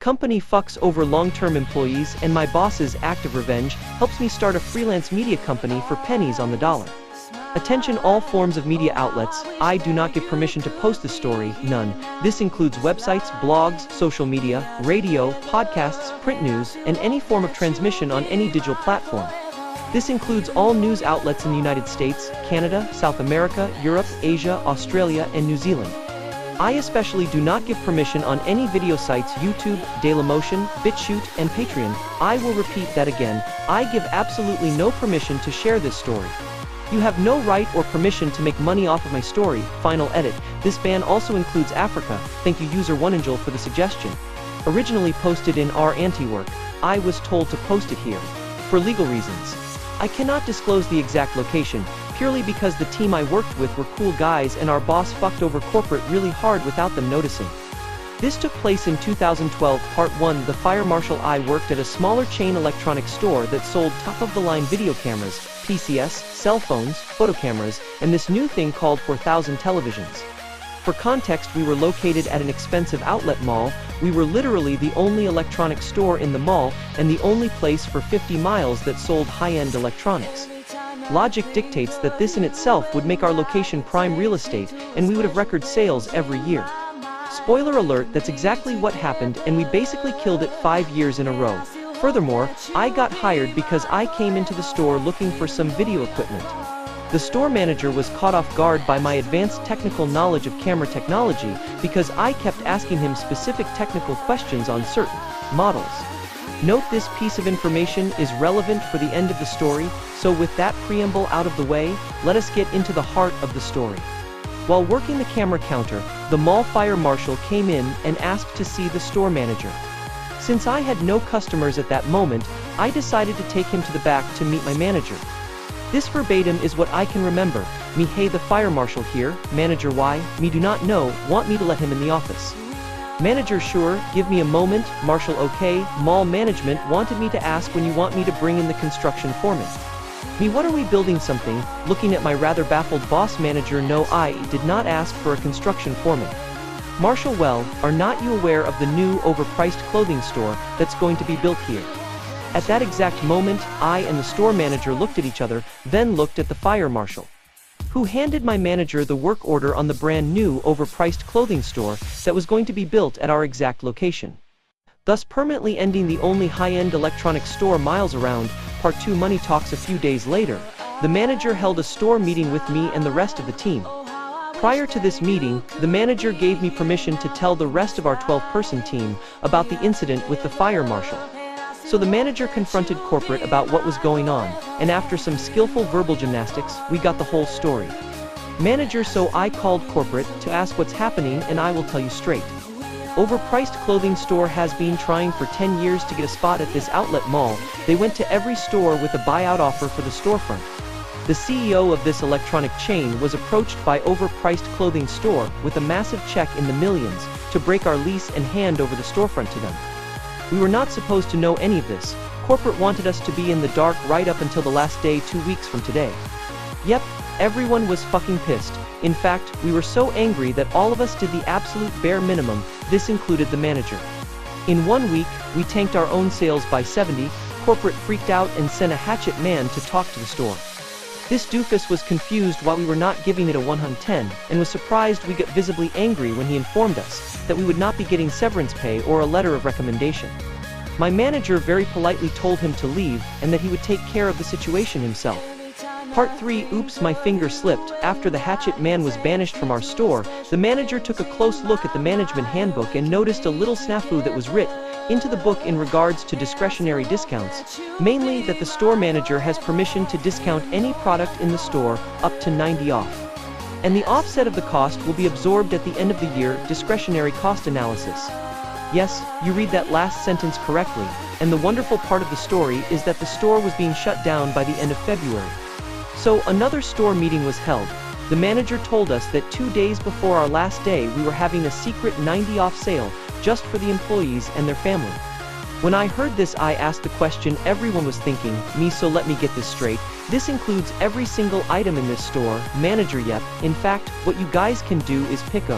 company fucks over long-term employees, and my boss's act of revenge helps me start a freelance media company for pennies on the dollar. Attention all forms of media outlets, I do not give permission to post this story, none. This includes websites, blogs, social media, radio, podcasts, print news, and any form of transmission on any digital platform. This includes all news outlets in the United States, Canada, South America, Europe, Asia, Australia, and New Zealand. I especially do not give permission on any video sites YouTube, Dailymotion, BitChute, and Patreon. I will repeat that again, I give absolutely no permission to share this story. You have no right or permission to make money off of my story. Final edit. This ban also includes Africa. Thank you user 1angel for the suggestion. Originally posted in our anti-work. I was told to post it here. For legal reasons. I cannot disclose the exact location, purely because the team I worked with were cool guys and our boss fucked over corporate really hard without them noticing. This took place in 2012. Part 1. The fire marshal. I worked at a smaller chain electronics store that sold top-of-the-line video cameras, PCS, cell phones, photo cameras, and this new thing called 4,000 televisions. For context, we were located at an expensive outlet mall. We were literally the only electronics store in the mall, and the only place for 50 miles that sold high-end electronics. Logic dictates that this in itself would make our location prime real estate, and we would have record sales every year. Spoiler alert, that's exactly what happened, and we basically killed it 5 years in a row. Furthermore, I got hired because I came into the store looking for some video equipment. The store manager was caught off guard by my advanced technical knowledge of camera technology because I kept asking him specific technical questions on certain models. Note this piece of information is relevant for the end of the story, so with that preamble out of the way, let us get into the heart of the story. While working the camera counter, the mall fire marshal came in and asked to see the store manager. Since I had no customers at that moment, I decided to take him to the back to meet my manager. This verbatim is what I can remember. Me, hey, the fire marshal here. Manager, why? Me, do not know, want me to let him in the office. Manager, sure, give me a moment. Marshal, okay. Mall management wanted me to ask when you want me to bring in the construction foreman. Me, what are we building something? Looking at my rather baffled boss. Manager, no, I did not ask for a construction foreman. Marshal, well, are not you aware of the new overpriced clothing store that's going to be built here? At that exact moment, I and the store manager looked at each other, then looked at the fire marshal, who handed my manager the work order on the brand new overpriced clothing store that was going to be built at our exact location, thus permanently ending the only high-end electronics store miles around. Part 2. Money talks. A few days later, the manager held a store meeting with me and the rest of the team. Prior to this meeting, the manager gave me permission to tell the rest of our 12-person team about the incident with the fire marshal. So the manager confronted corporate about what was going on, and after some skillful verbal gymnastics, we got the whole story. Manager, so I called corporate to ask what's happening, and I will tell you straight. Overpriced clothing store has been trying for 10 years to get a spot at this outlet mall. They went to every store with a buyout offer for the storefront. The CEO of this electronic chain was approached by overpriced clothing store with a massive check in the millions to break our lease and hand over the storefront to them. We were not supposed to know any of this. Corporate wanted us to be in the dark right up until the last day 2 weeks from today. Yep, everyone was fucking pissed. In fact, we were so angry that all of us did the absolute bare minimum. This included the manager. In 1 week, we tanked our own sales by 70. Corporate freaked out and sent a hatchet man to talk to the store. This doofus was confused why we were not giving it a 110, and was surprised we got visibly angry when he informed us that we would not be getting severance pay or a letter of recommendation. My manager very politely told him to leave, and that he would take care of the situation himself. Part 3. Oops, my finger slipped. After the hatchet man was banished from our store, the manager took a close look at the management handbook and noticed a little snafu that was writ into the book in regards to discretionary discounts, mainly that the store manager has permission to discount any product in the store up to 90 off. And the offset of the cost will be absorbed at the end of the year. Discretionary cost analysis. Yes, you read that last sentence correctly, and the wonderful part of the story is that the store was being shut down by the end of February. So another store meeting was held. The manager told us that 2 days before our last day we were having a secret 90 off sale just for the employees and their family. When I heard this, I asked the question everyone was thinking, me, so let me get this straight. This includes every single item in this store. Manager, yep. In fact, what you guys can do is pick